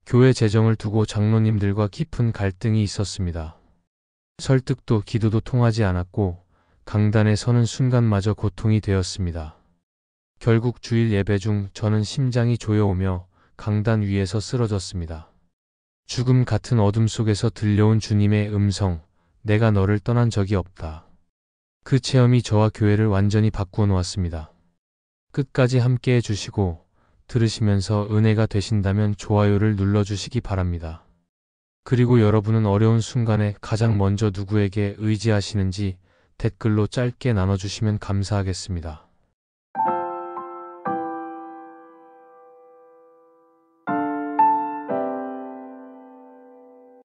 교회 재정을 두고 장로님들과 깊은 갈등이 있었습니다. 설득도 기도도 통하지 않았고 강단에 서는 순간마저 고통이 되었습니다. 결국 주일 예배 중 저는 심장이 조여오며 강단 위에서 쓰러졌습니다. 죽음 같은 어둠 속에서 들려온 주님의 음성, 내가 너를 떠난 적이 없다. 그 체험이 저와 교회를 완전히 바꾸어 놓았습니다. 끝까지 함께 해주시고 들으시면서 은혜가 되신다면 좋아요를 눌러주시기 바랍니다. 그리고 여러분은 어려운 순간에 가장 먼저 누구에게 의지하시는지 댓글로 짧게 나눠주시면 감사하겠습니다.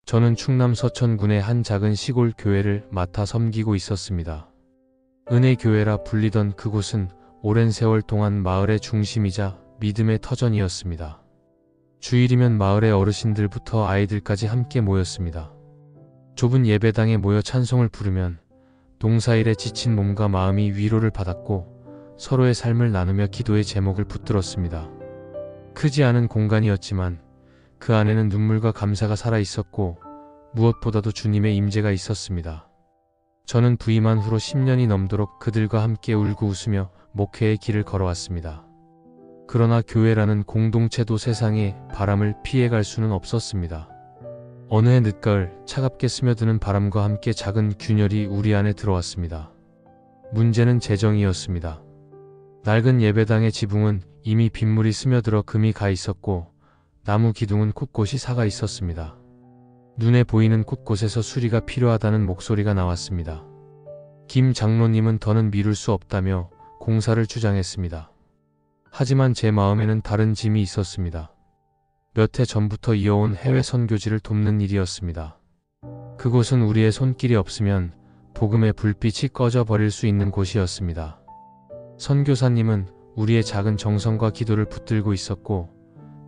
저는 충남 서천군의 한 작은 시골 교회를 맡아 섬기고 있었습니다. 은혜교회라 불리던 그곳은 오랜 세월 동안 마을의 중심이자 믿음의 터전이었습니다. 주일이면 마을의 어르신들부터 아이들까지 함께 모였습니다. 좁은 예배당에 모여 찬송을 부르면 농사일에 지친 몸과 마음이 위로를 받았고 서로의 삶을 나누며 기도의 제목을 붙들었습니다. 크지 않은 공간이었지만 그 안에는 눈물과 감사가 살아 있었고 무엇보다도 주님의 임재가 있었습니다. 저는 부임한 후로 10년이 넘도록 그들과 함께 울고 웃으며 목회의 길을 걸어왔습니다. 그러나 교회라는 공동체도 세상에 바람을 피해갈 수는 없었습니다. 어느 해 늦가을 차갑게 스며드는 바람과 함께 작은 균열이 우리 안에 들어왔습니다. 문제는 재정이었습니다. 낡은 예배당의 지붕은 이미 빗물이 스며들어 금이 가 있었고 나무 기둥은 곳곳이 삭아 있었습니다. 눈에 보이는 곳곳에서 수리가 필요하다는 목소리가 나왔습니다. 김 장로님은 더는 미룰 수 없다며 공사를 주장했습니다. 하지만 제 마음에는 다른 짐이 있었습니다. 몇 해 전부터 이어온 해외 선교지를 돕는 일이었습니다. 그곳은 우리의 손길이 없으면 복음의 불빛이 꺼져 버릴 수 있는 곳이었습니다. 선교사님은 우리의 작은 정성과 기도를 붙들고 있었고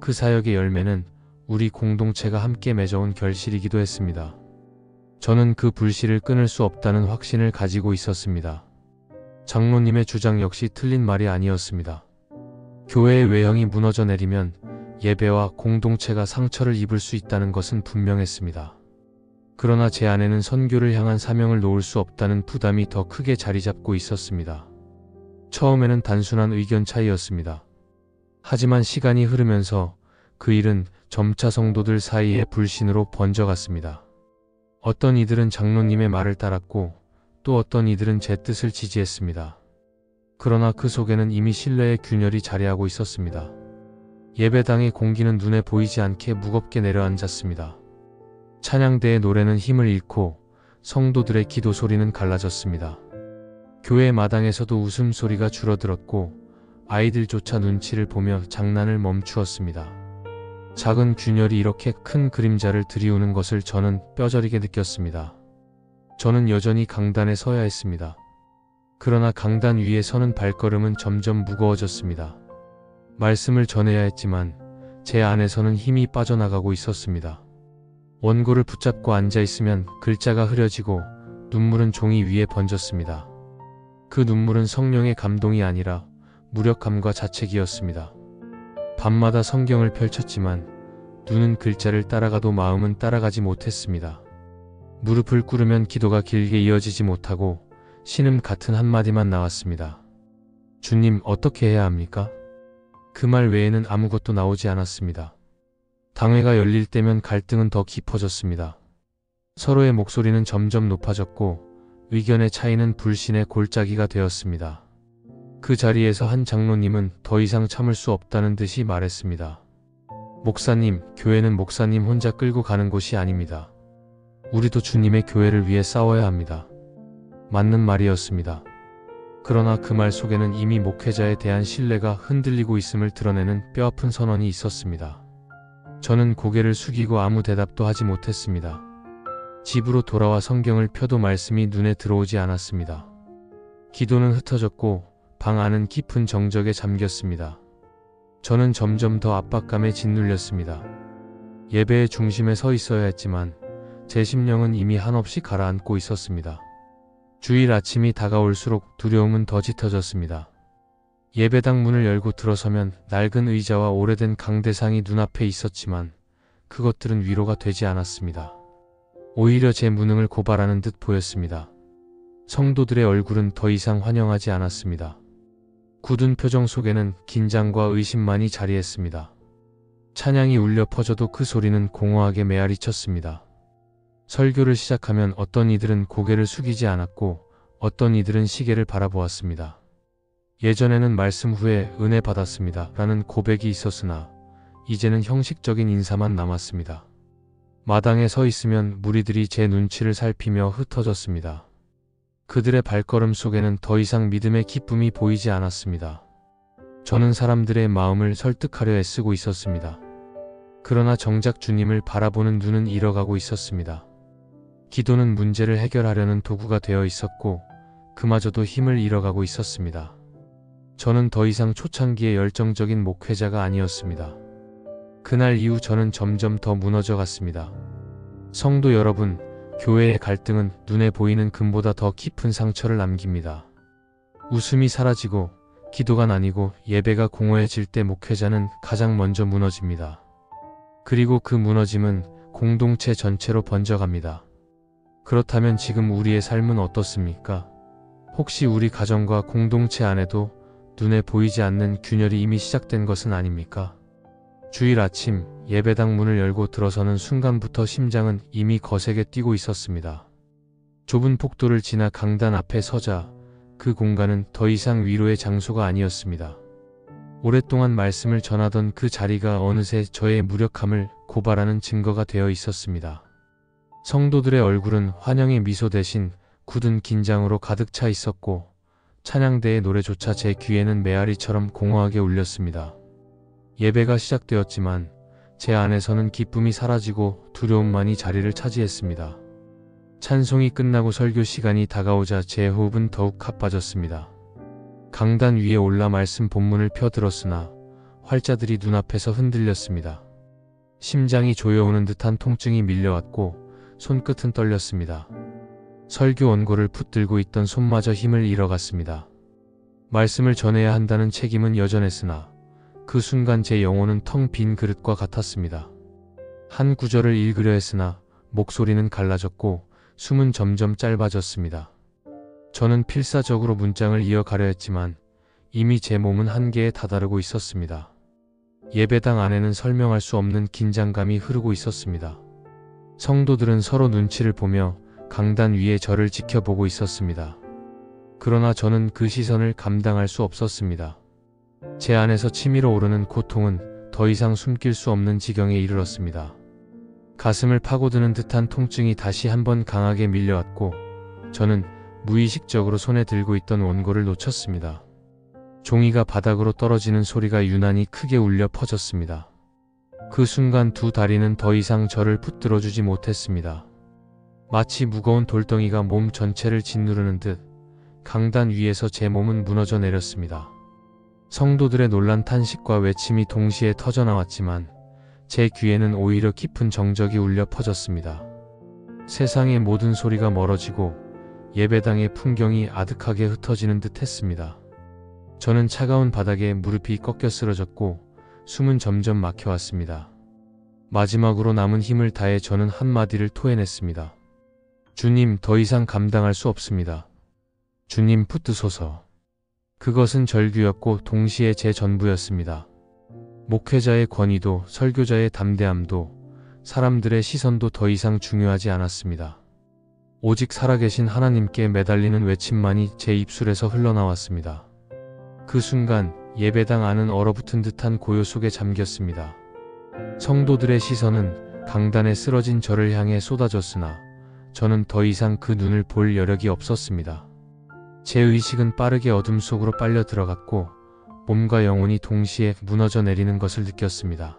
그 사역의 열매는 우리 공동체가 함께 맺어온 결실이기도 했습니다. 저는 그 불씨를 끊을 수 없다는 확신을 가지고 있었습니다. 장로님의 주장 역시 틀린 말이 아니었습니다. 교회의 외형이 무너져 내리면 예배와 공동체가 상처를 입을 수 있다는 것은 분명했습니다. 그러나 제 안에는 선교를 향한 사명을 놓을 수 없다는 부담이 더 크게 자리 잡고 있었습니다. 처음에는 단순한 의견 차이였습니다. 하지만 시간이 흐르면서 그 일은 점차 성도들 사이에 불신으로 번져갔습니다. 어떤 이들은 장로님의 말을 따랐고 또 어떤 이들은 제 뜻을 지지했습니다. 그러나 그 속에는 이미 신뢰의 균열이 자리하고 있었습니다. 예배당의 공기는 눈에 보이지 않게 무겁게 내려앉았습니다. 찬양대의 노래는 힘을 잃고 성도들의 기도 소리는 갈라졌습니다. 교회 마당에서도 웃음소리가 줄어들었고 아이들조차 눈치를 보며 장난을 멈추었습니다. 작은 균열이 이렇게 큰 그림자를 들이우는 것을 저는 뼈저리게 느꼈습니다. 저는 여전히 강단에 서야 했습니다. 그러나 강단 위에 서는 발걸음은 점점 무거워졌습니다. 말씀을 전해야 했지만 제 안에서는 힘이 빠져나가고 있었습니다. 원고를 붙잡고 앉아있으면 글자가 흐려지고 눈물은 종이 위에 번졌습니다. 그 눈물은 성령의 감동이 아니라 무력감과 자책이었습니다. 밤마다 성경을 펼쳤지만 눈은 글자를 따라가도 마음은 따라가지 못했습니다. 무릎을 꿇으면 기도가 길게 이어지지 못하고 신음 같은 한마디만 나왔습니다. 주님, 어떻게 해야 합니까? 그 말 외에는 아무것도 나오지 않았습니다. 당회가 열릴 때면 갈등은 더 깊어졌습니다. 서로의 목소리는 점점 높아졌고 의견의 차이는 불신의 골짜기가 되었습니다. 그 자리에서 한 장로님은 더 이상 참을 수 없다는 듯이 말했습니다. 목사님, 교회는 목사님 혼자 끌고 가는 곳이 아닙니다. 우리도 주님의 교회를 위해 싸워야 합니다. 맞는 말이었습니다. 그러나 그 말 속에는 이미 목회자에 대한 신뢰가 흔들리고 있음을 드러내는 뼈아픈 선언이 있었습니다. 저는 고개를 숙이고 아무 대답도 하지 못했습니다. 집으로 돌아와 성경을 펴도 말씀이 눈에 들어오지 않았습니다. 기도는 흩어졌고 방 안은 깊은 정적에 잠겼습니다. 저는 점점 더 압박감에 짓눌렸습니다. 예배의 중심에 서 있어야 했지만 제 심령은 이미 한없이 가라앉고 있었습니다. 주일 아침이 다가올수록 두려움은 더 짙어졌습니다. 예배당 문을 열고 들어서면 낡은 의자와 오래된 강대상이 눈앞에 있었지만 그것들은 위로가 되지 않았습니다. 오히려 제 무능을 고발하는 듯 보였습니다. 성도들의 얼굴은 더 이상 환영하지 않았습니다. 굳은 표정 속에는 긴장과 의심만이 자리했습니다. 찬양이 울려 퍼져도 그 소리는 공허하게 메아리쳤습니다. 설교를 시작하면 어떤 이들은 고개를 숙이지 않았고 어떤 이들은 시계를 바라보았습니다. 예전에는 말씀 후에 은혜 받았습니다 라는 고백이 있었으나 이제는 형식적인 인사만 남았습니다. 마당에 서 있으면 무리들이 제 눈치를 살피며 흩어졌습니다. 그들의 발걸음 속에는 더 이상 믿음의 기쁨이 보이지 않았습니다. 저는 사람들의 마음을 설득하려 애쓰고 있었습니다. 그러나 정작 주님을 바라보는 눈은 잃어가고 있었습니다. 기도는 문제를 해결하려는 도구가 되어 있었고 그마저도 힘을 잃어가고 있었습니다. 저는 더 이상 초창기의 열정적인 목회자가 아니었습니다. 그날 이후 저는 점점 더 무너져 갔습니다. 성도 여러분, 교회의 갈등은 눈에 보이는 금보다 더 깊은 상처를 남깁니다. 웃음이 사라지고 기도가 나뉘고 예배가 공허해질 때 목회자는 가장 먼저 무너집니다. 그리고 그 무너짐은 공동체 전체로 번져갑니다. 그렇다면 지금 우리의 삶은 어떻습니까? 혹시 우리 가정과 공동체 안에도 눈에 보이지 않는 균열이 이미 시작된 것은 아닙니까? 주일 아침 예배당 문을 열고 들어서는 순간부터 심장은 이미 거세게 뛰고 있었습니다. 좁은 폭도를 지나 강단 앞에 서자 그 공간은 더 이상 위로의 장소가 아니었습니다. 오랫동안 말씀을 전하던 그 자리가 어느새 저의 무력함을 고발하는 증거가 되어 있었습니다. 성도들의 얼굴은 환영의 미소 대신 굳은 긴장으로 가득 차 있었고 찬양대의 노래조차 제 귀에는 메아리처럼 공허하게 울렸습니다. 예배가 시작되었지만 제 안에서는 기쁨이 사라지고 두려움만이 자리를 차지했습니다. 찬송이 끝나고 설교 시간이 다가오자 제 호흡은 더욱 가빠졌습니다. 강단 위에 올라 말씀 본문을 펴들었으나 활자들이 눈앞에서 흔들렸습니다. 심장이 조여오는 듯한 통증이 밀려왔고 손끝은 떨렸습니다. 설교 원고를 붙들고 있던 손마저 힘을 잃어갔습니다. 말씀을 전해야 한다는 책임은 여전했으나 그 순간 제 영혼은 텅 빈 그릇과 같았습니다. 한 구절을 읽으려 했으나 목소리는 갈라졌고 숨은 점점 짧아졌습니다. 저는 필사적으로 문장을 이어가려 했지만 이미 제 몸은 한계에 다다르고 있었습니다. 예배당 안에는 설명할 수 없는 긴장감이 흐르고 있었습니다. 성도들은 서로 눈치를 보며 강단 위에 저를 지켜보고 있었습니다. 그러나 저는 그 시선을 감당할 수 없었습니다. 제 안에서 치밀어 오르는 고통은 더 이상 숨길 수 없는 지경에 이르렀습니다. 가슴을 파고드는 듯한 통증이 다시 한번 강하게 밀려왔고 저는 무의식적으로 손에 들고 있던 원고를 놓쳤습니다. 종이가 바닥으로 떨어지는 소리가 유난히 크게 울려 퍼졌습니다. 그 순간 두 다리는 더 이상 저를 붙들어주지 못했습니다. 마치 무거운 돌덩이가 몸 전체를 짓누르는 듯 강단 위에서 제 몸은 무너져 내렸습니다. 성도들의 놀란 탄식과 외침이 동시에 터져나왔지만 제 귀에는 오히려 깊은 정적이 울려 퍼졌습니다. 세상의 모든 소리가 멀어지고 예배당의 풍경이 아득하게 흩어지는 듯 했습니다. 저는 차가운 바닥에 무릎이 꺾여 쓰러졌고 숨은 점점 막혀왔습니다. 마지막으로 남은 힘을 다해 저는 한마디를 토해냈습니다. 주님, 더 이상 감당할 수 없습니다. 주님, 붙드소서. 그것은 절규였고 동시에 제 전부였습니다. 목회자의 권위도 설교자의 담대함도 사람들의 시선도 더 이상 중요하지 않았습니다. 오직 살아계신 하나님께 매달리는 외침만이 제 입술에서 흘러나왔습니다. 그 순간 예배당 안은 얼어붙은 듯한 고요 속에 잠겼습니다. 성도들의 시선은 강단에 쓰러진 저를 향해 쏟아졌으나 저는 더 이상 그 눈을 볼 여력이 없었습니다. 제 의식은 빠르게 어둠 속으로 빨려 들어갔고 몸과 영혼이 동시에 무너져 내리는 것을 느꼈습니다.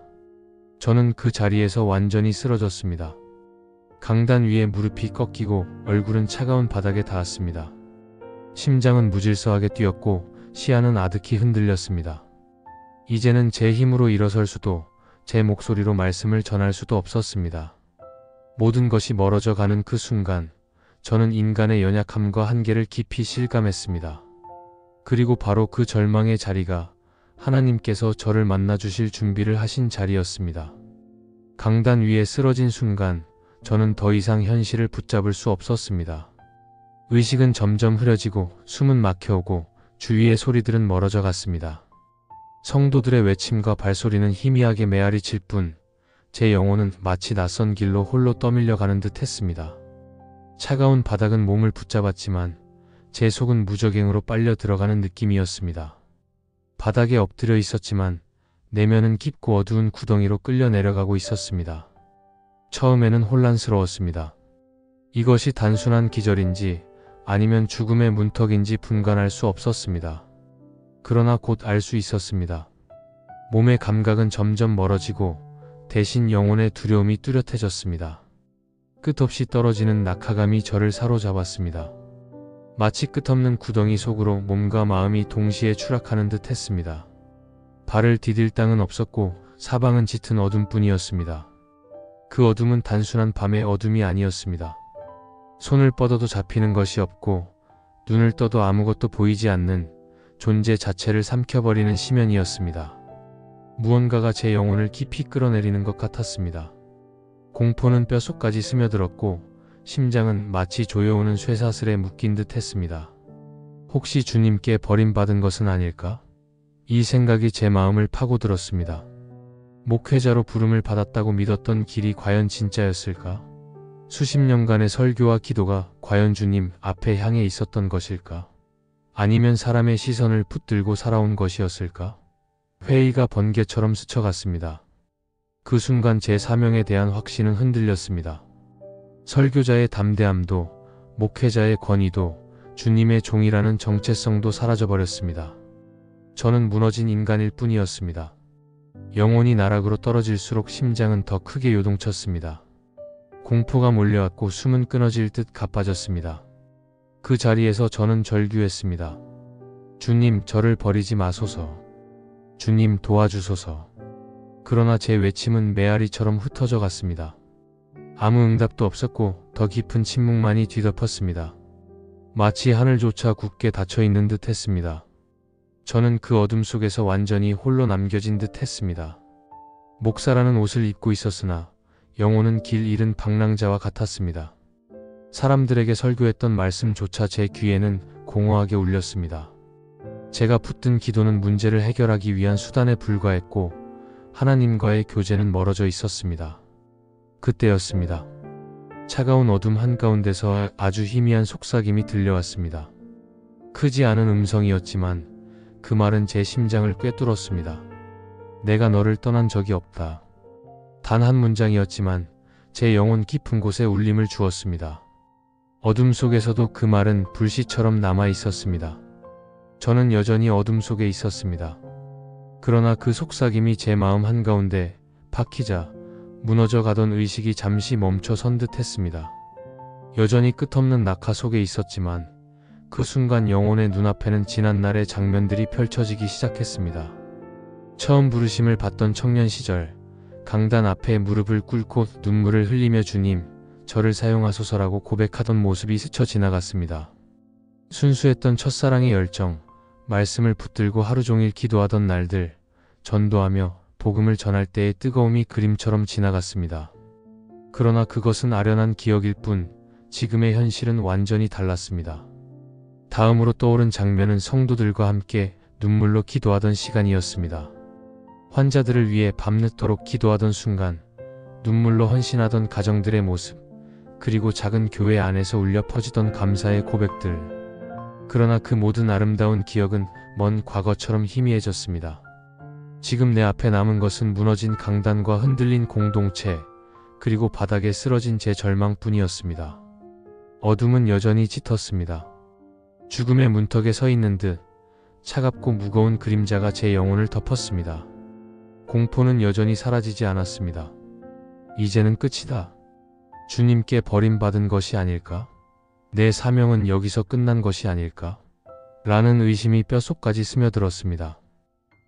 저는 그 자리에서 완전히 쓰러졌습니다. 강단 위에 무릎이 꺾이고 얼굴은 차가운 바닥에 닿았습니다. 심장은 무질서하게 뛰었고 시야는 아득히 흔들렸습니다. 이제는 제 힘으로 일어설 수도 제 목소리로 말씀을 전할 수도 없었습니다. 모든 것이 멀어져 가는 그 순간 저는 인간의 연약함과 한계를 깊이 실감했습니다. 그리고 바로 그 절망의 자리가 하나님께서 저를 만나주실 준비를 하신 자리였습니다. 강단 위에 쓰러진 순간 저는 더 이상 현실을 붙잡을 수 없었습니다. 의식은 점점 흐려지고 숨은 막혀오고 주위의 소리들은 멀어져 갔습니다. 성도들의 외침과 발소리는 희미하게 메아리칠 뿐 제 영혼은 마치 낯선 길로 홀로 떠밀려 가는 듯 했습니다. 차가운 바닥은 몸을 붙잡았지만 제 속은 무적행으로 빨려 들어가는 느낌이었습니다. 바닥에 엎드려 있었지만 내면은 깊고 어두운 구덩이로 끌려 내려가고 있었습니다. 처음에는 혼란스러웠습니다. 이것이 단순한 기절인지 아니면 죽음의 문턱인지 분간할 수 없었습니다. 그러나 곧 알 수 있었습니다. 몸의 감각은 점점 멀어지고 대신 영혼의 두려움이 뚜렷해졌습니다. 끝없이 떨어지는 낙하감이 저를 사로잡았습니다. 마치 끝없는 구덩이 속으로 몸과 마음이 동시에 추락하는 듯 했습니다. 발을 디딜 땅은 없었고 사방은 짙은 어둠뿐이었습니다. 그 어둠은 단순한 밤의 어둠이 아니었습니다. 손을 뻗어도 잡히는 것이 없고 눈을 떠도 아무것도 보이지 않는 존재 자체를 삼켜버리는 심연이었습니다. 무언가가 제 영혼을 깊이 끌어내리는 것 같았습니다. 공포는 뼛속까지 스며들었고 심장은 마치 조여오는 쇠사슬에 묶인 듯 했습니다. 혹시 주님께 버림받은 것은 아닐까? 이 생각이 제 마음을 파고들었습니다. 목회자로 부름을 받았다고 믿었던 길이 과연 진짜였을까? 수십 년간의 설교와 기도가 과연 주님 앞에 향해 있었던 것일까? 아니면 사람의 시선을 붙들고 살아온 것이었을까? 회의가 번개처럼 스쳐갔습니다. 그 순간 제 사명에 대한 확신은 흔들렸습니다. 설교자의 담대함도, 목회자의 권위도, 주님의 종이라는 정체성도 사라져버렸습니다. 저는 무너진 인간일 뿐이었습니다. 영혼이 나락으로 떨어질수록 심장은 더 크게 요동쳤습니다. 공포가 몰려왔고 숨은 끊어질 듯 가빠졌습니다. 그 자리에서 저는 절규했습니다. 주님, 저를 버리지 마소서. 주님, 도와주소서. 그러나 제 외침은 메아리처럼 흩어져 갔습니다. 아무 응답도 없었고 더 깊은 침묵만이 뒤덮었습니다. 마치 하늘조차 굳게 닫혀있는 듯 했습니다. 저는 그 어둠 속에서 완전히 홀로 남겨진 듯 했습니다. 목사라는 옷을 입고 있었으나 영혼은 길 잃은 방랑자와 같았습니다. 사람들에게 설교했던 말씀조차 제 귀에는 공허하게 울렸습니다. 제가 붙든 기도는 문제를 해결하기 위한 수단에 불과했고 하나님과의 교제는 멀어져 있었습니다. 그때였습니다. 차가운 어둠 한가운데서 아주 희미한 속삭임이 들려왔습니다. 크지 않은 음성이었지만 그 말은 제 심장을 꿰뚫었습니다. 내가 너를 떠난 적이 없다. 단 한 문장이었지만 제 영혼 깊은 곳에 울림을 주었습니다. 어둠 속에서도 그 말은 불씨처럼 남아 있었습니다. 저는 여전히 어둠 속에 있었습니다. 그러나 그 속삭임이 제 마음 한가운데 박히자 무너져 가던 의식이 잠시 멈춰 선 듯 했습니다. 여전히 끝없는 낙하 속에 있었지만 그 순간 영혼의 눈앞에는 지난날의 장면들이 펼쳐지기 시작했습니다. 처음 부르심을 받던 청년 시절, 강단 앞에 무릎을 꿇고 눈물을 흘리며 주님, 저를 사용하소서라고 고백하던 모습이 스쳐 지나갔습니다. 순수했던 첫사랑의 열정, 말씀을 붙들고 하루 종일 기도하던 날들, 전도하며 복음을 전할 때의 뜨거움이 그림처럼 지나갔습니다. 그러나 그것은 아련한 기억일 뿐 지금의 현실은 완전히 달랐습니다. 다음으로 떠오른 장면은 성도들과 함께 눈물로 기도하던 시간이었습니다. 환자들을 위해 밤늦도록 기도하던 순간, 눈물로 헌신하던 가정들의 모습, 그리고 작은 교회 안에서 울려 퍼지던 감사의 고백들. 그러나 그 모든 아름다운 기억은 먼 과거처럼 희미해졌습니다. 지금 내 앞에 남은 것은 무너진 강단과 흔들린 공동체, 그리고 바닥에 쓰러진 제 절망뿐이었습니다. 어둠은 여전히 짙었습니다. 죽음의 문턱에 서 있는 듯 차갑고 무거운 그림자가 제 영혼을 덮었습니다. 공포는 여전히 사라지지 않았습니다. 이제는 끝이다. 주님께 버림받은 것이 아닐까? 내 사명은 여기서 끝난 것이 아닐까? 라는 의심이 뼛속까지 스며들었습니다.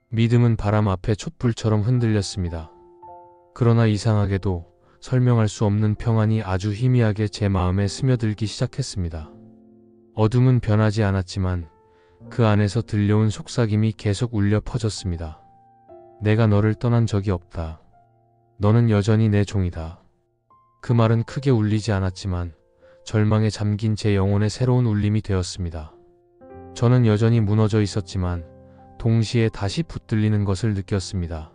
믿음은 바람 앞에 촛불처럼 흔들렸습니다. 그러나 이상하게도 설명할 수 없는 평안이 아주 희미하게 제 마음에 스며들기 시작했습니다. 어둠은 변하지 않았지만 그 안에서 들려온 속삭임이 계속 울려 퍼졌습니다. 내가 너를 떠난 적이 없다. 너는 여전히 내 종이다. 그 말은 크게 울리지 않았지만 절망에 잠긴 제 영혼의 새로운 울림이 되었습니다. 저는 여전히 무너져 있었지만 동시에 다시 붙들리는 것을 느꼈습니다.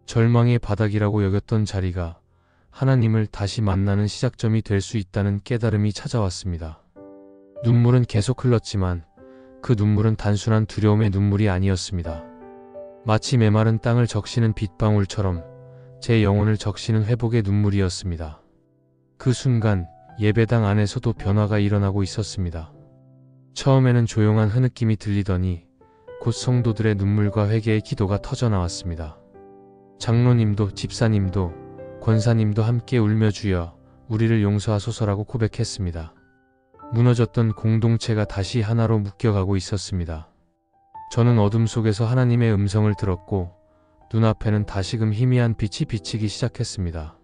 절망의 바닥이라고 여겼던 자리가 하나님을 다시 만나는 시작점이 될 수 있다는 깨달음이 찾아왔습니다. 눈물은 계속 흘렀지만 그 눈물은 단순한 두려움의 눈물이 아니었습니다. 마치 메마른 땅을 적시는 빗방울처럼 제 영혼을 적시는 회복의 눈물이었습니다. 그 순간 예배당 안에서도 변화가 일어나고 있었습니다. 처음에는 조용한 흐느낌이 들리더니 곧 성도들의 눈물과 회개의 기도가 터져나왔습니다. 장로님도 집사님도 권사님도 함께 울며 주여 우리를 용서하소서라고 고백했습니다. 무너졌던 공동체가 다시 하나로 묶여가고 있었습니다. 저는 어둠 속에서 하나님의 음성을 들었고 눈앞에는 다시금 희미한 빛이 비치기 시작했습니다.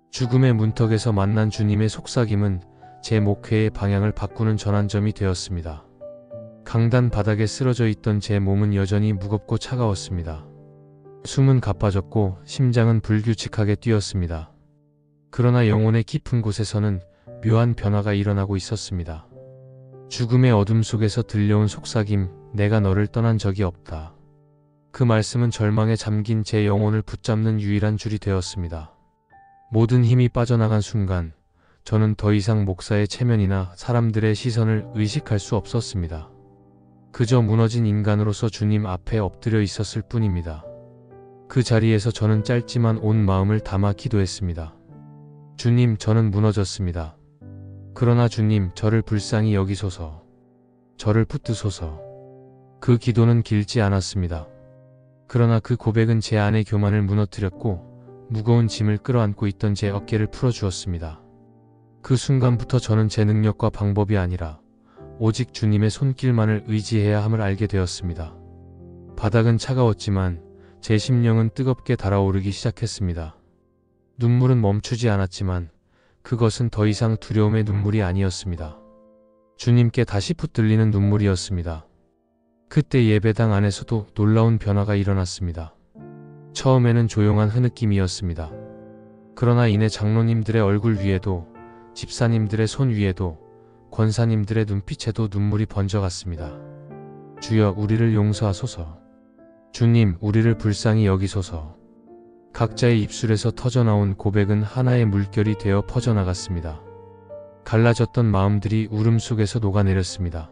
죽음의 문턱에서 만난 주님의 속삭임은 제 목회의 방향을 바꾸는 전환점이 되었습니다. 강단 바닥에 쓰러져 있던 제 몸은 여전히 무겁고 차가웠습니다. 숨은 가빠졌고 심장은 불규칙하게 뛰었습니다. 그러나 영혼의 깊은 곳에서는 묘한 변화가 일어나고 있었습니다. 죽음의 어둠 속에서 들려온 속삭임, 내가 너를 떠난 적이 없다. 그 말씀은 절망에 잠긴 제 영혼을 붙잡는 유일한 줄이 되었습니다. 모든 힘이 빠져나간 순간 저는 더 이상 목사의 체면이나 사람들의 시선을 의식할 수 없었습니다. 그저 무너진 인간으로서 주님 앞에 엎드려 있었을 뿐입니다. 그 자리에서 저는 짧지만 온 마음을 담아 기도했습니다. 주님, 저는 무너졌습니다. 그러나 주님, 저를 불쌍히 여기소서. 저를 붙드소서. 그 기도는 길지 않았습니다. 그러나 그 고백은 제 안의 교만을 무너뜨렸고 무거운 짐을 끌어안고 있던 제 어깨를 풀어주었습니다. 그 순간부터 저는 제 능력과 방법이 아니라 오직 주님의 손길만을 의지해야 함을 알게 되었습니다. 바닥은 차가웠지만 제 심령은 뜨겁게 달아오르기 시작했습니다. 눈물은 멈추지 않았지만 그것은 더 이상 두려움의 눈물이 아니었습니다. 주님께 다시 붙들리는 눈물이었습니다. 그때 예배당 안에서도 놀라운 변화가 일어났습니다. 처음에는 조용한 흐느낌이었습니다. 그러나 이내 장로님들의 얼굴 위에도 집사님들의 손 위에도 권사님들의 눈빛에도 눈물이 번져갔습니다. 주여 우리를 용서하소서. 주님 우리를 불쌍히 여기소서. 각자의 입술에서 터져나온 고백은 하나의 물결이 되어 퍼져나갔습니다. 갈라졌던 마음들이 울음 속에서 녹아내렸습니다.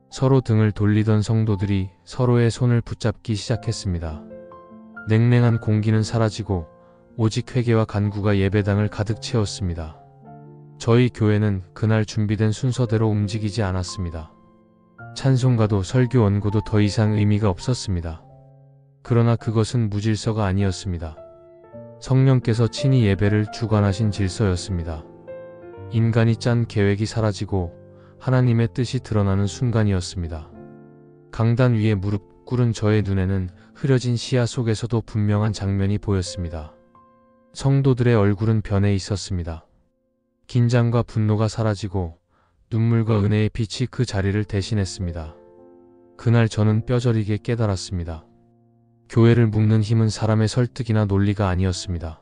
서로 등을 돌리던 성도들이 서로의 손을 붙잡기 시작했습니다. 냉랭한 공기는 사라지고 오직 회개와 간구가 예배당을 가득 채웠습니다. 저희 교회는 그날 준비된 순서대로 움직이지 않았습니다. 찬송가도 설교 원고도 더 이상 의미가 없었습니다. 그러나 그것은 무질서가 아니었습니다. 성령께서 친히 예배를 주관하신 질서였습니다. 인간이 짠 계획이 사라지고 하나님의 뜻이 드러나는 순간이었습니다. 강단 위에 무릎 꿇은 저의 눈에는 흐려진 시야 속에서도 분명한 장면이 보였습니다. 성도들의 얼굴은 변해 있었습니다. 긴장과 분노가 사라지고 눈물과 은혜의 빛이 그 자리를 대신했습니다. 그날 저는 뼈저리게 깨달았습니다. 교회를 묶는 힘은 사람의 설득이나 논리가 아니었습니다.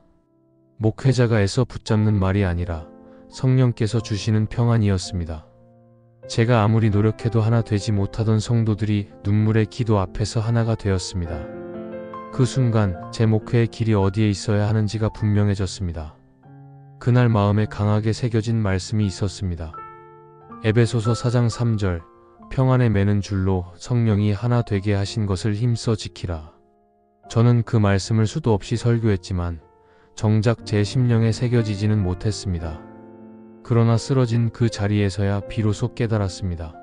목회자가 애써 붙잡는 말이 아니라 성령께서 주시는 평안이었습니다. 제가 아무리 노력해도 하나 되지 못하던 성도들이 눈물의 기도 앞에서 하나가 되었습니다. 그 순간 제 목회의 길이 어디에 있어야 하는지가 분명해졌습니다. 그날 마음에 강하게 새겨진 말씀이 있었습니다. 에베소서 4장 3절 평안에 매는 줄로 성령이 하나 되게 하신 것을 힘써 지키라. 저는 그 말씀을 수도 없이 설교했지만 정작 제 심령에 새겨지지는 못했습니다. 그러나 쓰러진 그 자리에서야 비로소 깨달았습니다.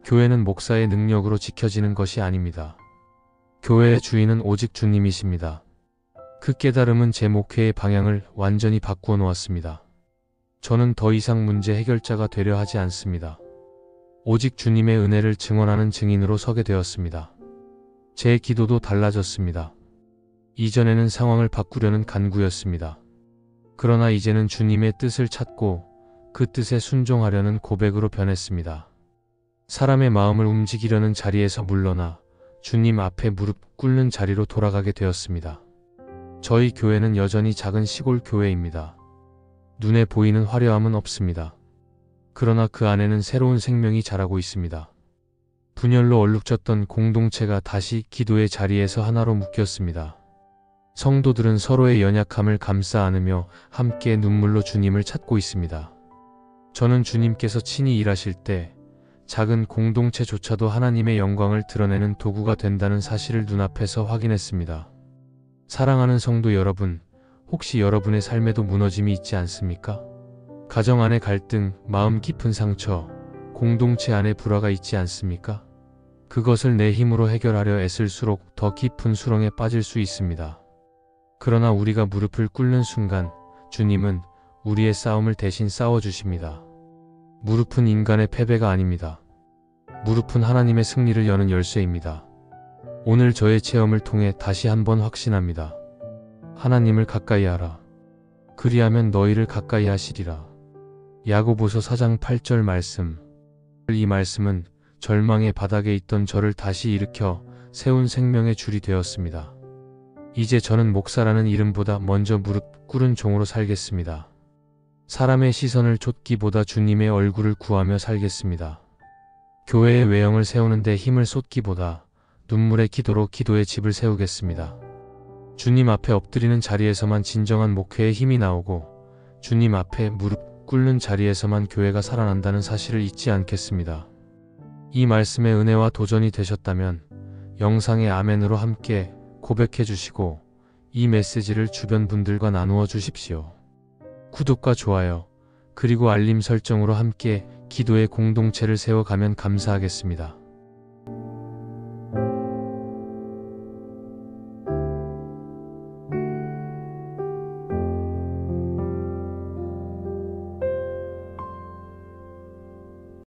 교회는 목사의 능력으로 지켜지는 것이 아닙니다. 교회의 주인은 오직 주님이십니다. 그 깨달음은 제 목회의 방향을 완전히 바꾸어 놓았습니다. 저는 더 이상 문제 해결자가 되려 하지 않습니다. 오직 주님의 은혜를 증언하는 증인으로 서게 되었습니다. 제 기도도 달라졌습니다. 이전에는 상황을 바꾸려는 간구였습니다. 그러나 이제는 주님의 뜻을 찾고 그 뜻에 순종하려는 고백으로 변했습니다. 사람의 마음을 움직이려는 자리에서 물러나 주님 앞에 무릎 꿇는 자리로 돌아가게 되었습니다. 저희 교회는 여전히 작은 시골 교회입니다. 눈에 보이는 화려함은 없습니다. 그러나 그 안에는 새로운 생명이 자라고 있습니다. 분열로 얼룩졌던 공동체가 다시 기도의 자리에서 하나로 묶였습니다. 성도들은 서로의 연약함을 감싸 안으며 함께 눈물로 주님을 찾고 있습니다. 저는 주님께서 친히 일하실 때 작은 공동체조차도 하나님의 영광을 드러내는 도구가 된다는 사실을 눈앞에서 확인했습니다. 사랑하는 성도 여러분, 혹시 여러분의 삶에도 무너짐이 있지 않습니까? 가정 안의 갈등, 마음 깊은 상처, 공동체 안에 불화가 있지 않습니까? 그것을 내 힘으로 해결하려 애쓸수록 더 깊은 수렁에 빠질 수 있습니다. 그러나 우리가 무릎을 꿇는 순간 주님은 우리의 싸움을 대신 싸워주십니다. 무릎은 인간의 패배가 아닙니다. 무릎은 하나님의 승리를 여는 열쇠입니다. 오늘 저의 체험을 통해 다시 한번 확신합니다. 하나님을 가까이 하라. 그리하면 너희를 가까이 하시리라. 야고보서 4장 8절 말씀. 이 말씀은 절망의 바닥에 있던 저를 다시 일으켜 세운 생명의 줄이 되었습니다. 이제 저는 목사라는 이름보다 먼저 무릎 꿇은 종으로 살겠습니다. 사람의 시선을 좇기보다 주님의 얼굴을 구하며 살겠습니다. 교회의 외형을 세우는 데 힘을 쏟기보다 눈물의 기도로 기도의 집을 세우겠습니다. 주님 앞에 엎드리는 자리에서만 진정한 목회의 힘이 나오고 주님 앞에 무릎 꿇는 자리에서만 교회가 살아난다는 사실을 잊지 않겠습니다. 이 말씀의 은혜와 도전이 되셨다면 영상의 아멘으로 함께 고백해 주시고 이 메시지를 주변 분들과 나누어 주십시오. 구독과 좋아요, 그리고 알림 설정으로 함께 기도의 공동체를 세워가면 감사하겠습니다.